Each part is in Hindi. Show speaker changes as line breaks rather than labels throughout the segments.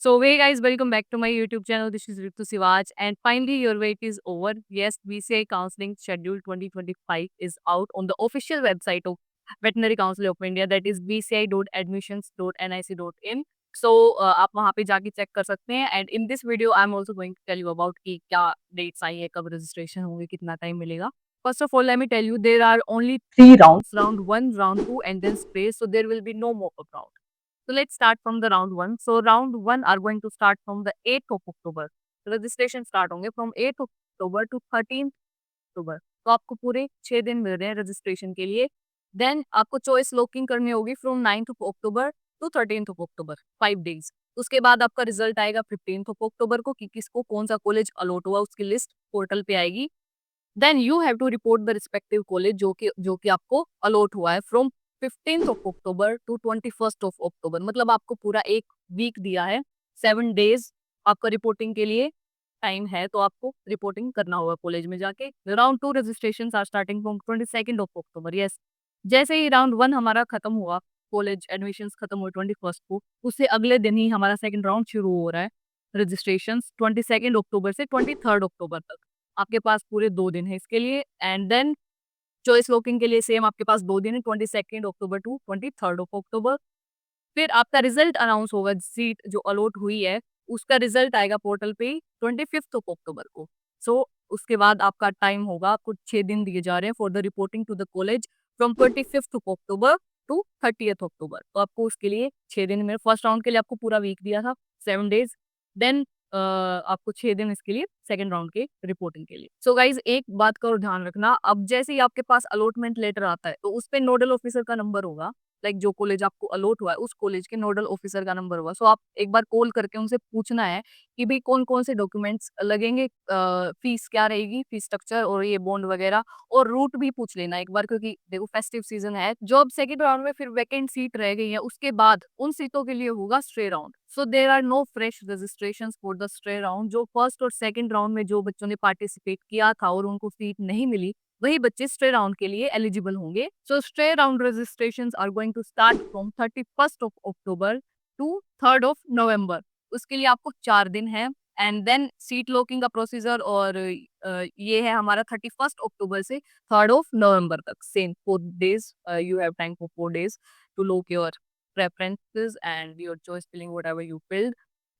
So, hey guys, welcome back to my YouTube channel. This is Ritu Sivaj, and finally, your wait is over. Yes, BCI Counseling Schedule 2025 is out on the official website of Veterinary Council of India, that is bci.admissions.nic.in. So, आप वहाँ पे जाके चेक कर सकते हैं. And in this video, I'm also going to tell you about कि क्या dates आई है, कब registration होंगे, कितना time मिलेगा. First of all, let me tell you, there are only three rounds: round one, round two, and then space. So there will be no mop-up round. So let's start from the round one. So round one are going to start from the 8th of October. Registration start होंगे from 8th of October to 13th October. तो आपको पूरे 6 दिन मिल रहे हैं रजिस्ट्रेशन के लिए. देन आपको चॉइस लॉकिंग करनी होगी from 9th of October to 13th of October, 5 days. उसके बाद आपका रिजल्ट आएगा 15th ऑफ अक्टूबर को कि किसको कौन सा कॉलेज अलॉट हुआ, उसकी लिस्ट पोर्टल पे आएगी. Then you have to report the respective college जो कि आपको अलॉट हुआ है from 15th of October to 21st of October. मतलब आपको पूरा एक वीक दिया है, 7 डेज आपका रिपोर्टिंग के लिए टाइम है, तो आपको रिपोर्टिंग करना होगा कॉलेज में जाके. Round two registration are starting from 22nd of October. Yes, जैसे ही राउंड वन हमारा खत्म हुआ, कॉलेज एडमिशन खत्म हुए 21st को, उससे अगले दिन ही हमारा सेकंड राउंड शुरू हो रहा है. रजिस्ट्रेशन 22nd अक्टूबर से 23rd अक्टूबर तक आपके पास पूरे 2 दिन है इसके लिए. एंड देन चॉइस वॉकिंग के लिए सेम आपके पास 2 दिन है, 22nd October to 23rd of October. फिर आपका रिजल्ट अनाउंस होगा, सीट जो अलॉट हुई है उसका रिजल्ट आएगा पोर्टल पे 25th ऑफ अक्टूबर को. सो उसके बाद आपका टाइम होगा, आपको 6 दिन दिए जा रहे हैं for the reporting to the college from 25th of October to 30th October. तो आपको उसके लिए 6 दिन में, फर्स्ट राउंड के लिए आपको पूरा वीक दिया था, 7 डेज. देन आपको 6 दिन इसके लिए सेकंड राउंड के रिपोर्टिंग के लिए. सो गाइज, एक बात का और ध्यान रखना, अब जैसे ही आपके पास अलॉटमेंट लेटर आता है तो उस पे नोडल ऑफिसर का नंबर होगा. लाइक जो कॉलेज आपको अलॉट हुआ है उस कॉलेज के नोडल ऑफिसर का नंबर होगा. सो आप एक बार कॉल करके उनसे पूछना है कि भाई कौन कौन से डॉक्यूमेंट्स लगेंगे, फीस क्या रहेगी, फीस स्ट्रक्चर और ये बॉन्ड वगैरह, और रूट भी पूछ लेना एक बार, क्योंकि देखो फेस्टिव सीजन है. जो अब सेकंड राउंड में फिर वैकेंट सीट रह गई है, उसके बाद उन सीटों के लिए होगा stray round. So there are no fresh registration for the stray round. जो फर्स्ट और सेकंड राउंड में जो बच्चों ने पार्टिसिपेट किया था और उनको सीट नहीं मिली, वही बच्चे स्ट्रे राउंड के लिए एलिजिबल होंगे. So stray round registration are going to start from 31st of October to 3rd of November. उसके लिए आपको 4 दिन है. एंड देन सीट लॉकिंग का प्रोसीजर, और ये है हमारा 31st अक्टूबर से 3rd ऑफ नवंबर तक, same 4 days. You have time for 4 days to lock your preferences and your choice filling whatever you filled.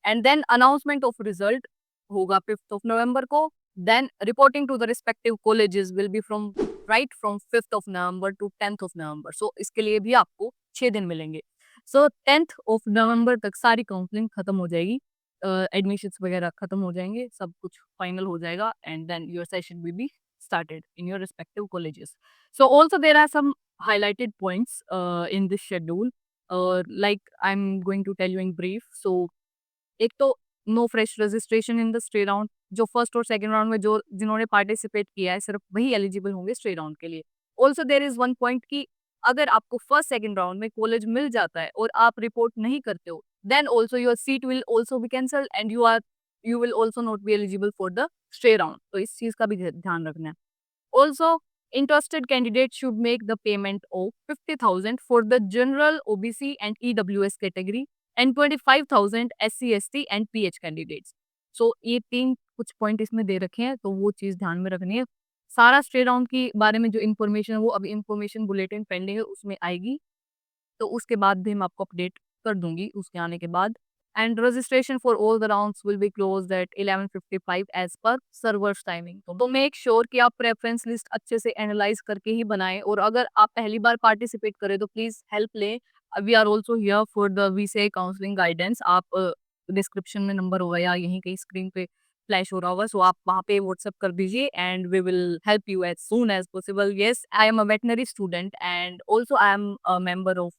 And then announcement of result होगा 5th of November को. Then reporting to the respective colleges will be from 5th of November to 10th of November. So इसके लिए भी आपको 6 दिन मिलेंगे. So 10th of November तक सारी काउंसलिंग खत्म हो जाएगी, एडमिशंस वगैरह खत्म हो जाएंगे, सब कुछ फाइनल हो जाएगा. And then your session will be started in your respective colleges. So also there are some highlighted points in this schedule. Like I'm going to tell you in brief. So एक तो no fresh registration in the stray round. जो फर्स्ट और सेकंड राउंड में जो जिन्होंने पार्टिसिपेट किया है, सिर्फ वही एलिजिबल होंगे स्ट्रे राउंड के लिए. Also there is one point कि अगर आपको फर्स्ट सेकंड राउंड में कॉलेज मिल जाता है और आप रिपोर्ट नहीं करते हो, then also your seat will also be cancelled and you will also not be eligible for the stray round. तो इस चीज का भी ध्यान रखना है. Also, interested candidates should make the payment of 50,000 for the general OBC and EWS category and 25,000 SC, ST and PH candidates. So ये 3 कुछ पॉइंट इसमें दे रखे हैं, तो वो चीज़ ध्यान में रखनी है. सारा स्ट्रे राउंड की बारे में जो इन्फॉर्मेशन है वो अभी इन्फॉर्मेशन बुलेटिन पेंडिंग है, उसमें आएगी. तो उसके बाद भी मैं आपको अपडेट कर दूंगी उसके आने के बाद. And registration for all the rounds will be closed at 11:55 as per servers timing. तो मेक श्योर कि आप प्रेफरेंस लिस्ट अच्छे से एनालाइज करके ही बनाएं, और अगर आप पहली बार पार्टिसिपेट करें तो प्लीज हेल्प लें. We are also here for the VCI counselling guidance. आप डिस्क्रिप्शन में नंबर होगा या यहीं कहीं स्क्रीन पे फ्लैश हो रहा होगा, सो आप वहाँ पे व्हाट्सएप कर दीजिए and we will help you as soon as possible. Yes, I am a veterinary student and also I am a member of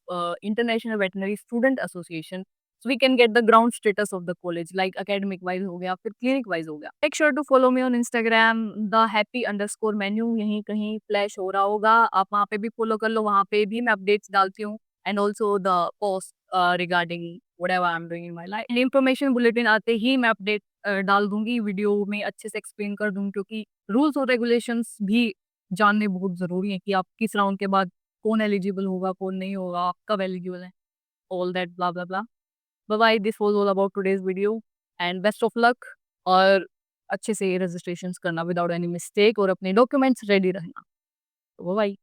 international veterinary student association. So we can get the ground status of the college, like academic wise हो गया, फिर clinic wise हो गया. Make sure to follow me on Instagram, the happy_menu, यहीं कहीं फ्लैश हो रहा होगा, आप वहाँ पे भी फॉलो कर लो, वहाँ पे भी मैं अपडेट्स डालती हूँ. And also the post regarding whatever I'm doing in my life. And information bulletin आते ही मैं अपडेट डाल दूंगी, वीडियो में अच्छे से एक्सप्लेन कर दूंगी, क्योंकि रूल्स और रेगुलेशंस भी जानने बहुत जरूरी है कि आप किस राउंड के बाद कौन एलिजिबल होगा, कौन नहीं होगा, आप कब एलिजिबल है, all that blah blah blah. Bye bye, this was all about today's video and best of luck और अच्छे से रजिस्ट्रेशंस करना विदाउट एनी मिस्टेक और अपने डॉक्यूमेंट्स रेडी रखना। तो बाय बाय।